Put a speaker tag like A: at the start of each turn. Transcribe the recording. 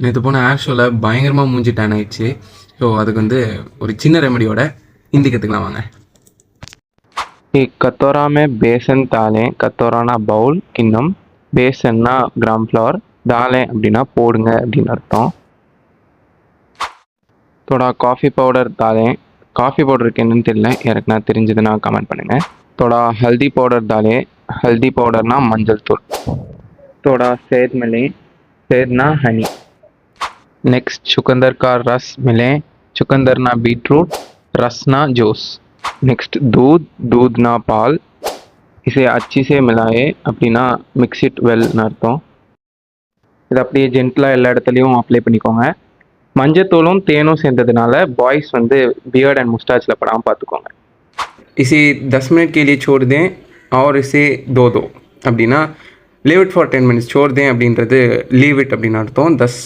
A: நேற்று போன ஏர் ஷோவில் பயங்கரமாக மூஞ்சி டேன் ஆயிடுச்சு. ஸோ அதுக்கு வந்து ஒரு சின்ன ரெமடியோட ஹிந்தி கற்றுக்கலாம் வாங்க.
B: एक कटोरा में बेसन डालें. कटोराना பவுல் கிண்ணம், பேசன்னா கிராம் ஃப்ளவர், தாலேன் அப்படின்னா போடுங்க அப்படின்னு அர்த்தம். தோடா காஃபி பவுடர் தாலேன். காஃபி பவுடருக்கு என்னன்னு தெரியல, எனக்கு நான் தெரிஞ்சதுன்னா கமெண்ட் பண்ணுங்கள். தோடா ஹல்தி பவுடர் தாலே. ஹல்தி பவுடர்னா மஞ்சள் தூள். தோடா சேத் மிலே. சேத்னா ஹனி. नेक्स्ट चुकंदर का रस मिलें. चुकंदर ना बीटरूट, रस ना जूस. नेक्स्ट दूध. दूध ना पाल. इसे अच्छी से मिलाए அப்படின்னா மிக்ஸ் இட் வெல்னு அர்த்தம். இது அப்படியே ஜென்டலாக எல்லா இடத்துலையும் அப்ளை பண்ணிக்கோங்க. மஞ்சத்தூளும் தேனும் சேர்ந்ததுனால பாய்ஸ் வந்து பியர்ட் அண்ட் முஸ்டாச்சில் படாமல் பார்த்துக்கோங்க.
A: इसे 10 मिनट के लिए छोड़ दें और इसे दो அப்படின்னா லிவ் இட் ஃபார் 10 minutes छोड़ दें அப்படின்றது லீவ் இட் அப்படின்னு அர்த்தம். 10